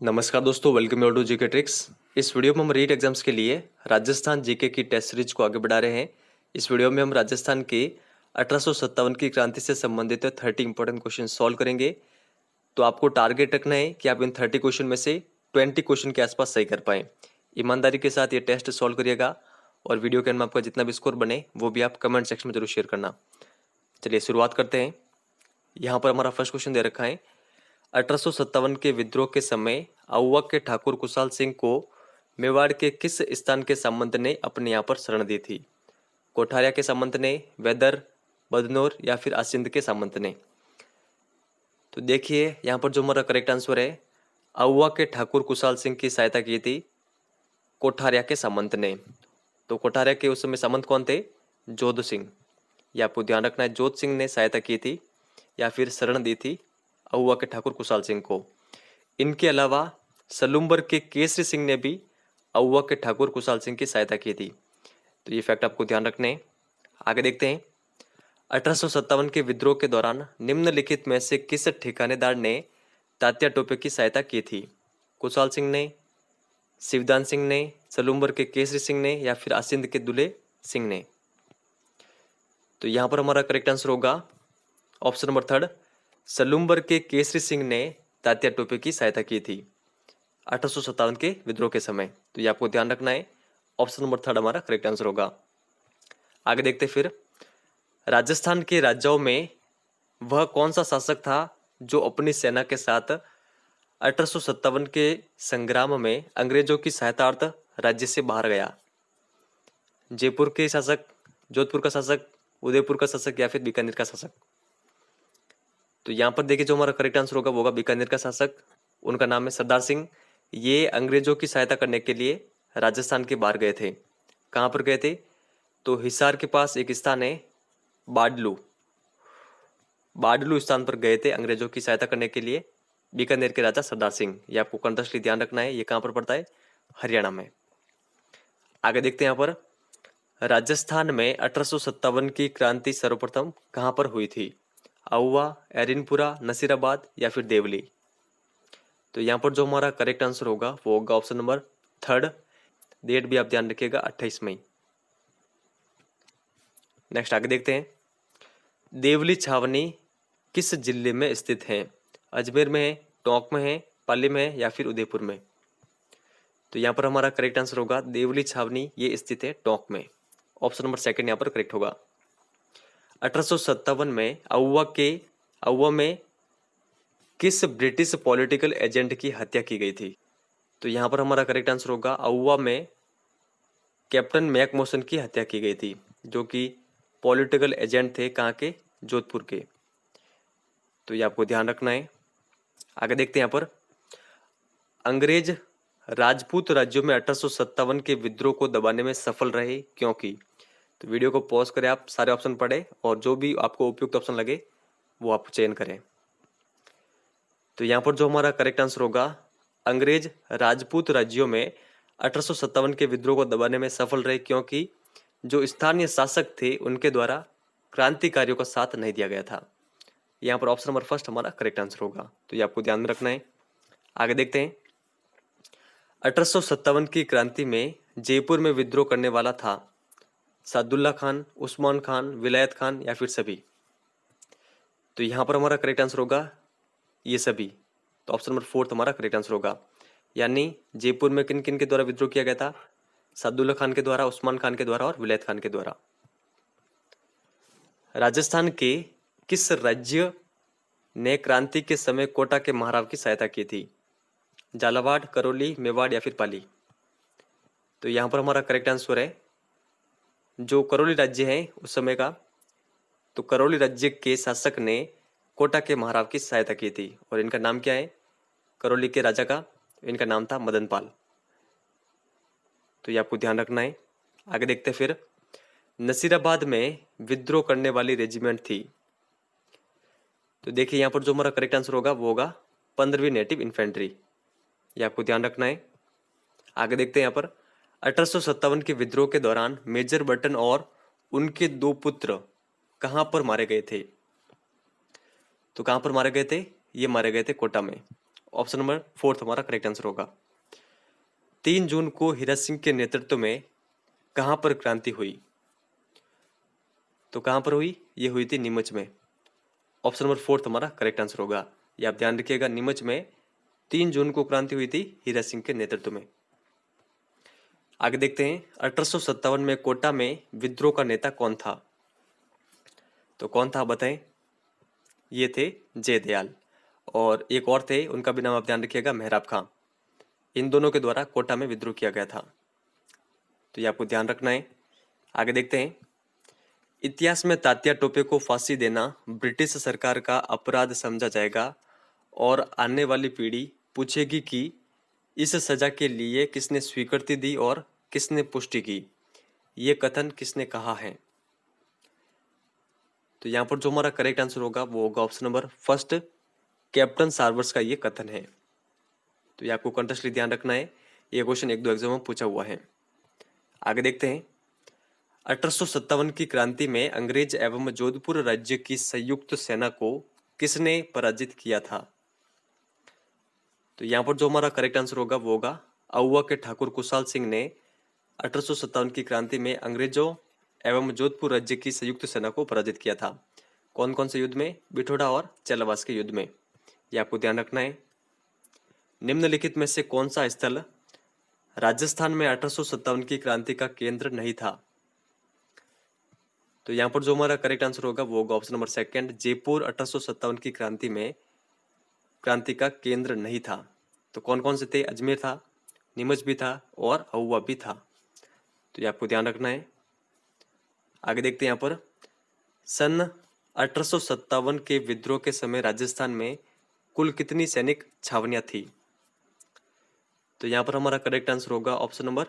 नमस्कार दोस्तों, welcome you to GK tricks. इस वीडियो में हम रीट एग्जाम्स के लिए राजस्थान जीके की टेस्ट सीरीज को आगे बढ़ा रहे हैं। इस वीडियो में हम राजस्थान के 1857 की क्रांति से संबंधित 30 इंपॉर्टेंट क्वेश्चन सॉल्व करेंगे। तो आपको टारगेट रखना है कि आप इन 30 क्वेश्चन में से 20 क्वेश्चन के आसपास सही कर पाएं। ईमानदारी के साथ ये टेस्ट सॉल्व करिएगा और वीडियो के अंत में आपका जितना भी स्कोर बने वो भी आप कमेंट सेक्शन में जरूर शेयर करना। चलिए शुरुआत करते हैं। यहाँ पर हमारा फर्स्ट क्वेश्चन दे रखा है, 1857 के विद्रोह के समय आउवा के ठाकुर कुशाल सिंह को मेवाड़ के किस स्थान के सामंत ने अपने यहाँ पर शरण दी थी? कोठारिया के सामंत ने, वेदर, बदनौर या फिर आसिंद के सामंत ने? तो देखिए यहाँ पर जो हमारा करेक्ट आंसर है, आउवा के ठाकुर कुशाल सिंह की सहायता की थी कोठारिया के सामंत ने। तो कोठारिया के उस समय सामंत कौन थे? जोध सिंह। ये आपको ध्यान रखना है, जोध सिंह ने सहायता की थी या फिर शरण दी थी आउवा के ठाकुर कुशाल सिंह को। इनके अलावा सलूम्बर के केसरी सिंह ने भी आउवा के ठाकुर कुशाल सिंह की सहायता की थी। तो ये फैक्ट आपको ध्यान रखने हैं। आगे देखते हैं, 1857 के विद्रोह के दौरान निम्नलिखित में से किस ठिकानेदार ने तात्या टोपे की सहायता की थी? कुशाल सिंह ने, शिवदान सिंह ने, सलूम्बर के केसरी सिंह ने या फिर आसिंद के दुले सिंह ने? तो यहाँ पर हमारा करेक्ट आंसर होगा ऑप्शन नंबर थर्ड, सलूम्बर के केसरी सिंह ने तात्या टोपे की सहायता की थी 1857 के विद्रोह के समय। तो ये आपको ध्यान रखना है, ऑप्शन नंबर थर्ड हमारा करेक्ट आंसर होगा। आगे देखते फिर, राजस्थान के राजाओं में वह कौन सा शासक था जो अपनी सेना के साथ 1857 के संग्राम में अंग्रेजों की सहायतार्थ राज्य से बाहर गया? जयपुर के शासक, जोधपुर का शासक, उदयपुर का शासक या फिर बीकानेर का शासक? तो यहाँ पर देखिए जो हमारा करेक्ट आंसर होगा वो होगा बीकानेर का शासक। उनका नाम है सरदार सिंह। ये अंग्रेजों की सहायता करने के लिए राजस्थान के बाहर गए थे। कहाँ पर गए थे? तो हिसार के पास एक स्थान है बाडलू, बाडलू स्थान पर गए थे अंग्रेजों की सहायता करने के लिए बीकानेर के राजा सरदार सिंह। ये आपको कंटेक्स्टली ध्यान रखना है, ये कहाँ पर पड़ता है? हरियाणा में। आगे देखते हैं, यहाँ पर राजस्थान में 1857 की क्रांति सर्वप्रथम कहाँ पर हुई थी? आउवा, एरिनपुरा, नसीराबाद या फिर देवली? तो यहाँ पर जो हमारा करेक्ट आंसर होगा वो होगा ऑप्शन नंबर थर्ड। डेट भी आप ध्यान रखिएगा, 28 मई। नेक्स्ट आगे देखते हैं, देवली छावनी किस जिले में स्थित है? अजमेर में है, टोंक में है, पाली में है या फिर उदयपुर में? तो यहाँ पर हमारा करेक्ट आंसर होगा देवली छावनी, ये स्थित है टोंक में। ऑप्शन नंबर सेकंड यहाँ पर करेक्ट होगा। 1857 में आउवा में किस ब्रिटिश पॉलिटिकल एजेंट की हत्या की गई थी? तो यहाँ पर हमारा करेक्ट आंसर होगा आउवा में कैप्टन मैकमोसन की हत्या की गई थी, जो कि पॉलिटिकल एजेंट थे कहाँ के? जोधपुर के। तो ये आपको ध्यान रखना है। आगे देखते हैं, यहाँ पर अंग्रेज राजपूत राज्यों में 1857 के विद्रोह को दबाने में सफल रहे क्योंकि? तो वीडियो को पॉज करें, आप सारे ऑप्शन पढ़े और जो भी आपको उपयुक्त ऑप्शन लगे वो आप चयन करें। तो यहाँ पर जो हमारा करेक्ट आंसर होगा, अंग्रेज राजपूत राज्यों में 1857 के विद्रोह को दबाने में सफल रहे क्योंकि जो स्थानीय शासक थे उनके द्वारा क्रांतिकारियों का साथ नहीं दिया गया था। यहाँ पर ऑप्शन नंबर फर्स्ट हमारा करेक्ट आंसर होगा। तो ये आपको ध्यान में रखना है। आगे देखते हैं, 1857 की क्रांति में जयपुर में विद्रोह करने वाला था सादुल्ला खान, उस्मान खान, विलायत खान या फिर सभी? तो यहाँ पर हमारा करेक्ट आंसर होगा ये सभी। तो ऑप्शन नंबर फोर्थ हमारा करेक्ट आंसर होगा। यानी जयपुर में किन किन के द्वारा विद्रोह किया गया था? सादुल्ला खान के द्वारा, उस्मान खान के द्वारा और विलायत खान के द्वारा। राजस्थान के किस राज्य ने क्रांति के समय कोटा के महाराव की सहायता की थी? झालावाड़, करौली, मेवाड़ या फिर पाली? तो यहाँ पर हमारा करेक्ट आंसर है जो करौली राज्य है उस समय का, तो करौली राज्य के शासक ने कोटा के महाराव की सहायता की थी और इनका नाम क्या है? करौली के राजा का इनका नाम था मदनपाल। तो ये आपको ध्यान रखना है। आगे देखते हैं फिर, नसीराबाद में विद्रोह करने वाली रेजिमेंट थी। तो देखिए यहाँ पर जो हमारा करेक्ट आंसर होगा वो होगा 15वीं नेटिव इन्फेंट्री। ये आपको ध्यान रखना है। आगे देखते हैं, यहाँ पर 1857 के विद्रोह के दौरान मेजर बर्टन और उनके दो पुत्र कहाँ पर मारे गए थे? तो कहाँ पर मारे गए थे? ये मारे गए थे कोटा में। ऑप्शन नंबर 4 हमारा करेक्ट आंसर होगा। 3 जून को हीरा सिंह के नेतृत्व में कहां पर क्रांति हुई? तो कहां पर हुई? ये हुई थी नीमच में। ऑप्शन नंबर 4 हमारा करेक्ट आंसर होगा। ये आप ध्यान रखिएगा, नीमच में 3 जून को क्रांति हुई थी हीरा सिंह के नेतृत्व में। आगे देखते हैं, 1857 में कोटा में विद्रोह का नेता कौन था? तो कौन था बताएं? ये थे जयदयाल, और एक और थे, उनका भी नाम आप ध्यान रखिएगा, मेहराब खां। इन दोनों के द्वारा कोटा में विद्रोह किया गया था, तो ये आपको ध्यान रखना है। आगे देखते हैं, इतिहास में तात्या टोपे को फांसी देना ब्रिटिश सरकार का अपराध समझा जाएगा और आने वाली पीढ़ी पूछेगी कि इस सजा के लिए किसने स्वीकृति दी और किसने पुष्टि की। ये कथन किसने कहा है? तो यहाँ पर जो हमारा करेक्ट आंसर होगा वो होगा ऑप्शन नंबर फर्स्ट, कैप्टन सार्वर्स का ये कथन है। तो ये आपको कंटेस्टली ध्यान रखना है, ये क्वेश्चन 1-2 एग्जाम में पूछा हुआ है। आगे देखते हैं, 1857 की क्रांति में अंग्रेज एवं जोधपुर राज्य की संयुक्त सेना को किसने पराजित किया था? तो यहाँ पर जो हमारा करेक्ट आंसर होगा वो होगा अहुआ के ठाकुर कुशाल सिंह ने 1857 की क्रांति में अंग्रेजों एवं जोधपुर राज्य की संयुक्त सेना को पराजित किया था। कौन कौन से युद्ध में? बिठोड़ा और चेलावास के युद्ध में। ये आपको ध्यान रखना है। निम्नलिखित में से कौन सा स्थल राजस्थान में 1857 की क्रांति का केंद्र नहीं था? तो यहाँ पर जो हमारा करेक्ट आंसर होगा वो होगा ऑप्शन नंबर सेकंड, जयपुर 1857 की क्रांति में क्रांति का केंद्र नहीं था। तो कौन कौन से थे? अजमेर था, नीमच भी था और अहुआ भी था। तो ये आपको ध्यान रखना है। आगे देखते हैं, यहाँ पर सन 1857 के विद्रोह के समय राजस्थान में कुल कितनी सैनिक छावनियां थी? तो यहाँ पर हमारा करेक्ट आंसर होगा ऑप्शन नंबर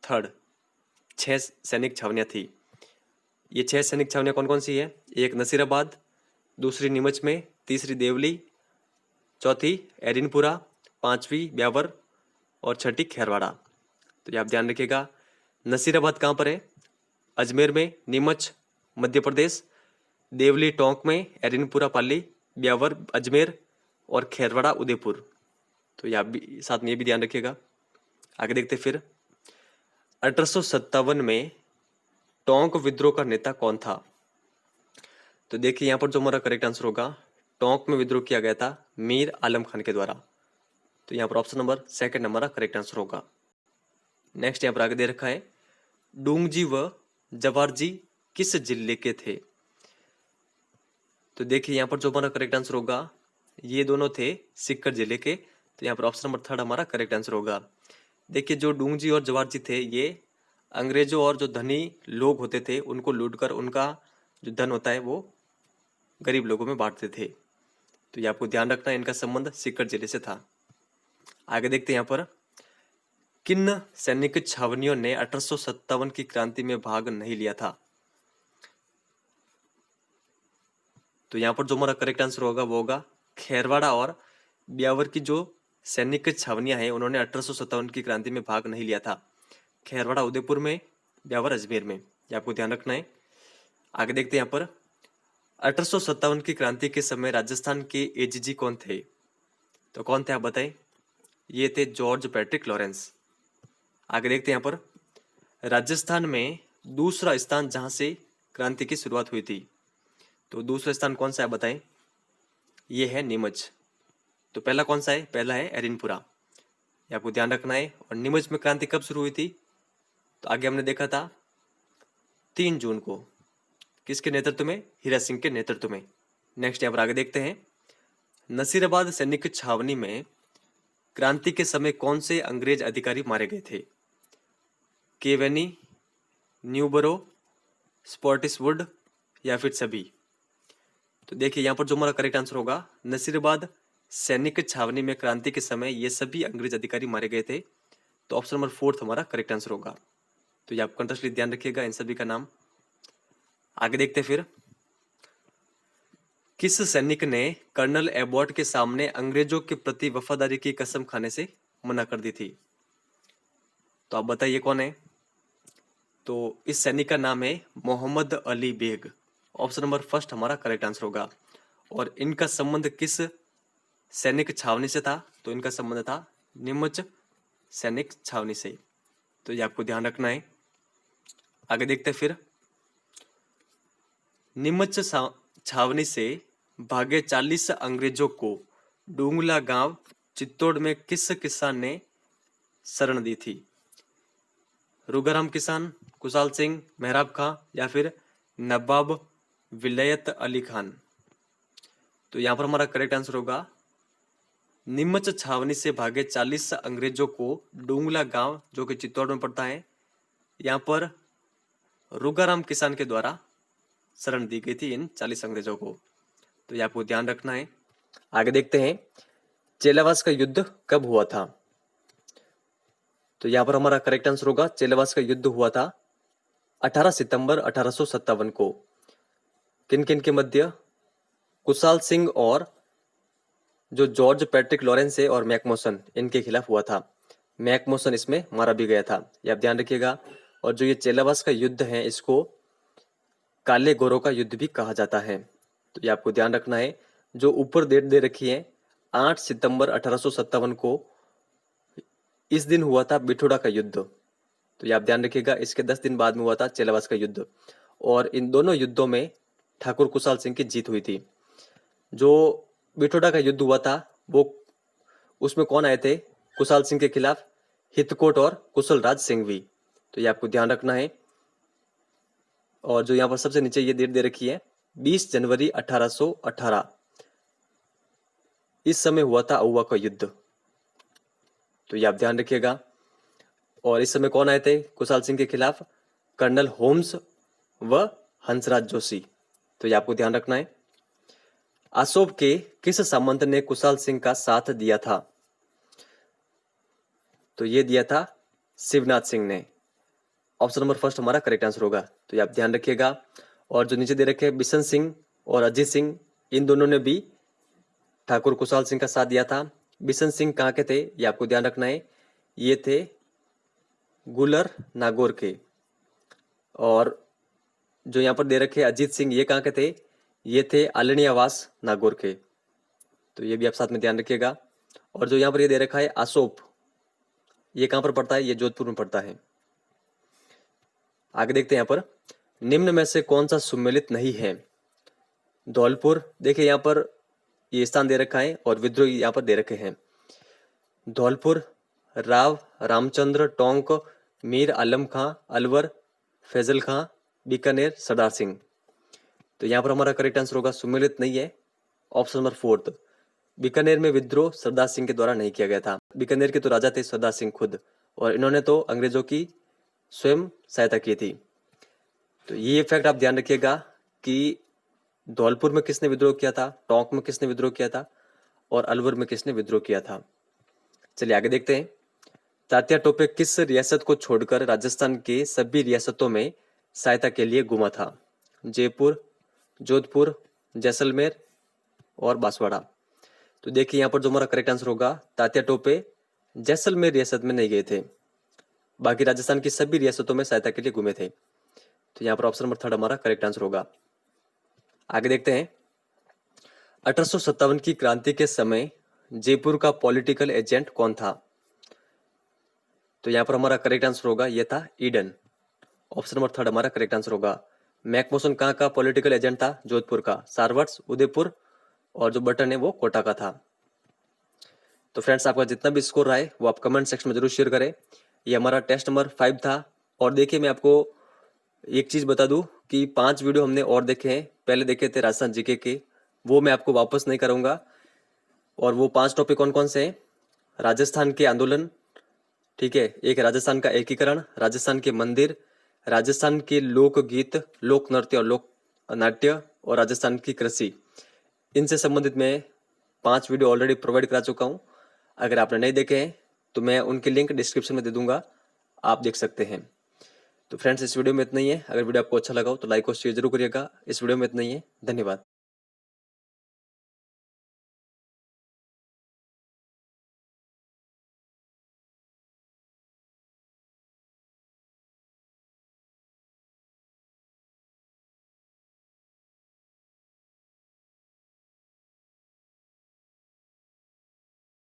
थर्ड, 6 सैनिक छावनियां थी। ये 6 सैनिक छावनियां कौन कौन सी है? एक नसीराबाद, दूसरी नीमच में, तीसरी देवली, चौथी एरिनपुरा, पांचवी ब्यावर और छठी खेरवाड़ा। तो ये आप ध्यान रखिएगा, नसीराबाद कहाँ पर है? अजमेर में, नीमच मध्य प्रदेश, देवली टोंक में, एरिनपुरा पाली, ब्यावर अजमेर और खेरवाड़ा उदयपुर। तो ये आप भी साथ में ये भी ध्यान रखिएगा। आगे देखते फिर, 1857 में टोंक विद्रोह का नेता कौन था? तो देखिए यहाँ पर जो हमारा करेक्ट आंसर होगा, टोंक में विद्रोह किया गया था मीर आलम खान के द्वारा। तो यहाँ पर ऑप्शन नंबर सेकंड हमारा करेक्ट आंसर होगा। नेक्स्ट यहाँ पर आगे दे रखा है, डूंगजी व जवारजी किस जिले के थे? तो देखिए यहाँ पर जो हमारा करेक्ट आंसर होगा, ये दोनों थे सीकर जिले के। तो यहाँ पर ऑप्शन नंबर थर्ड हमारा करेक्ट आंसर होगा। देखिए जो डूंगजी और जवारजी थे, ये अंग्रेजों और जो धनी लोग होते थे उनको लूटकर उनका जो धन होता है वो गरीब लोगों में बांटते थे। तो ये आपको ध्यान रखना है, इनका संबंध सीकर जिले से था। आगे देखते हैं यहाँ पर, किन सैनिक छावनियों ने 1857 की क्रांति में भाग नहीं लिया था? तो यहाँ पर जो हमारा करेक्ट आंसर होगा वो होगा खेरवाड़ा और ब्यावर की जो सैनिक छावनियां हैं उन्होंने 1857 की क्रांति में भाग नहीं लिया था। खेरवाड़ा उदयपुर में, ब्यावर अजमेर में। ये आपको ध्यान रखना है। आगे देखते हैं यहाँ पर, 1857 की क्रांति के समय राजस्थान के एजीजी कौन थे? तो कौन थे आप बताएं? ये थे जॉर्ज पैट्रिक लॉरेंस। आगे देखते हैं यहाँ पर, राजस्थान में दूसरा स्थान जहां से क्रांति की शुरुआत हुई थी, तो दूसरा स्थान कौन सा है बताएं? ये है नीमच। तो पहला कौन सा है? पहला है एरिनपुरा। ये आपको ध्यान रखना है। और नीमच में क्रांति कब शुरू हुई थी? तो आगे हमने देखा था 3 जून को। किसके नेतृत्व में? हीरा सिंह के नेतृत्व में। नेक्स्ट यहाँ पर आगे देखते हैं, नसीराबाद सैनिक छावनी में क्रांति के समय कौन से अंग्रेज अधिकारी मारे गए थे? केवेनी, न्यूबरो, स्पॉटिसवुड या फिर सभी? तो देखिए यहाँ पर जो हमारा करेक्ट आंसर होगा, नसीराबाद सैनिक छावनी में क्रांति के समय ये सभी अंग्रेज अधिकारी मारे गए थे। तो ऑप्शन नंबर 4 हमारा करेक्ट आंसर होगा। तो ये आप कंटेस्टली ध्यान रखिएगा इन सभी का नाम। आगे देखते फिर, किस सैनिक ने कर्नल एबॉट के सामने अंग्रेजों के प्रति वफादारी की कसम खाने से मना कर दी थी? तो आप बताइए कौन है? तो इस सैनिक का नाम है Mohammed Ali Baig. Option number first हमारा करेक्ट आंसर होगा। और इनका संबंध किस सैनिक छावनी से था, तो इनका संबंध था नीमच सैनिक छावनी से। तो ये आपको ध्यान रखना है। आगे देखते हैं फिर। नीमच छावनी से भागे 40 अंग्रेजों को डूंगला गांव चित्तौड़ में किस किसान ने शरण दी थी? रुगाराम किसान, कुशाल सिंह, मेहराब खां या फिर नवाब विलायत अली खान? तो यहाँ पर हमारा करेक्ट आंसर होगा नीमच छावनी से भागे 40 अंग्रेजों को डूंगला गांव, जो कि चित्तौड़ में पड़ता है, यहाँ पर रुगाराम किसान के द्वारा शरण दी गई थी इन 40 अंग्रेजों को। तो ये आपको ध्यान रखना है। आगे देखते हैं, चेलावास का युद्ध कब हुआ था? तो यहाँ पर हमारा करेक्ट आंसर होगा चेलावास का युद्ध हुआ था 18 सितंबर 1857 को। किन किन के मध्य? कुशाल सिंह और जो जॉर्ज पैट्रिक लॉरेंस है और मैकमोसन, इनके खिलाफ हुआ था। मैकमोसन इसमें मारा भी गया था, ये आप ध्यान रखिएगा। और जो ये चेलावास का युद्ध है, इसको काले गोरों का युद्ध भी कहा जाता है। तो ये आपको ध्यान रखना है। जो ऊपर डेट दे रखी है 8 सितंबर 1857 को, इस दिन हुआ था बिठोड़ा का युद्ध। तो ये आप ध्यान रखिएगा, इसके 10 दिन बाद में हुआ था चेलावास का युद्ध। और इन दोनों युद्धों में ठाकुर कुशाल सिंह की जीत हुई थी। जो बिठोड़ा का युद्ध हुआ था, वो उसमें कौन आए थे कुशाल सिंह के खिलाफ? हितकोट और कुशल राज सिंघवी। तो ये आपको ध्यान रखना है। और जो यहाँ पर सबसे नीचे ये डेट दे रखी है 20 जनवरी 1818, इस समय हुआ था अहुआ का युद्ध। तो ये आप ध्यान रखिएगा। और इस समय कौन आए थे कुशाल सिंह के खिलाफ? कर्नल होम्स व हंसराज जोशी। तो ये आपको ध्यान रखना है। आसोब के किस सामंत ने कुशाल सिंह का साथ दिया था? तो ये दिया था शिवनाथ सिंह ने। ऑप्शन नंबर फर्स्ट हमारा करेक्ट आंसर होगा। तो ये आप ध्यान रखिएगा। और जो नीचे दे रखे हैं बिशन सिंह और अजीत सिंह, इन दोनों ने भी ठाकुर कुशाल सिंह का साथ दिया था। बिशन सिंह कहाँ के थे, ये आपको ध्यान रखना है। ये थे गुलर नागौर के। और जो यहाँ पर दे रखे अजीत सिंह, ये कहाँ के थे? ये थे आलनियावास नागौर के। तो ये भी आप साथ में ध्यान रखिएगा। और जो यहाँ पर ये दे रखा है आसोप, ये कहाँ पर पड़ता है? ये जोधपुर में पड़ता है। आगे देखते हैं यहाँ पर, निम्न में से कौन सा सुमेलित नहीं है? धौलपुर, देखिए यहाँ पर ये स्थान दे रखा है और विद्रोह यहाँ पर दे रखे हैं। धौलपुर, राव रामचंद्र, टोंक, मीर आलम खां, अलवर, फैजल खां, बीकानेर, सरदार सिंह। तो यहाँ पर हमारा करेक्ट आंसर होगा सुमेलित नहीं है, ऑप्शन नंबर फोर्थ। बीकानेर में विद्रोह सरदार सिंह के द्वारा नहीं किया गया था। बीकानेर के तो राजा थे सरदार सिंह खुद, और इन्होंने तो अंग्रेजों की स्वयं सहायता की थी। तो ये फैक्ट आप ध्यान रखिएगा कि धौलपुर में किसने विद्रोह किया था, टोंक में किसने विद्रोह किया था, और अलवर में किसने विद्रोह किया था। चलिए आगे देखते हैं। तात्या टोपे किस रियासत को छोड़कर राजस्थान के सभी रियासतों में सहायता के लिए घूमा था? जयपुर, जोधपुर, जैसलमेर और बांसवाड़ा। तो देखिए यहाँ पर जो हमारा करेक्ट आंसर होगा, तात्या टोपे जैसलमेर रियासत में नहीं गए थे, बाकी राजस्थान की सभी रियासतों में सहायता के लिए घूमे थे। तो यहाँ पर ऑप्शन नंबर थर्ड हमारा करेक्ट आंसर होगा। आगे देखते हैं, 1857 की क्रांति के समय जयपुर का पॉलिटिकल एजेंट कौन था? तो यहाँ पर हमारा करेक्ट आंसर होगा, यह था ईडन। ऑप्शन नंबर थर्ड हमारा करेक्ट आंसर होगा। मैकमोसन कहाँ का पॉलिटिकल एजेंट था? जोधपुर का। सारवर्ट्स उदयपुर, और जो बटन है वो कोटा का था। तो फ्रेंड्स, आपका जितना भी स्कोर रहा है वो आप कमेंट सेक्शन में जरूर शेयर करें। ये हमारा टेस्ट नंबर 5 था। और देखिए, मैं आपको एक चीज बता दूं कि 5 वीडियो हमने और देखे हैं। पहले देखे थे राजस्थान जीके के, वो मैं आपको वापस नहीं कराऊंगा। और वो 5 टॉपिक कौन कौन से हैं? राजस्थान के आंदोलन, ठीक है, एक राजस्थान का एकीकरण, राजस्थान के मंदिर, राजस्थान के लोकगीत, लोक नृत्य और लोक नाट्य, और राजस्थान की कृषि। इनसे संबंधित मैं 5 वीडियो ऑलरेडी प्रोवाइड करा चुका हूं। अगर आपने नहीं देखे हैं तो मैं उनके लिंक डिस्क्रिप्शन में दे दूंगा, आप देख सकते हैं। तो फ्रेंड्स, इस वीडियो में इतना ही है। अगर वीडियो आपको अच्छा लगा हो तो लाइक और शेयर जरूर करिएगा। इस वीडियो में इतना ही है। धन्यवाद।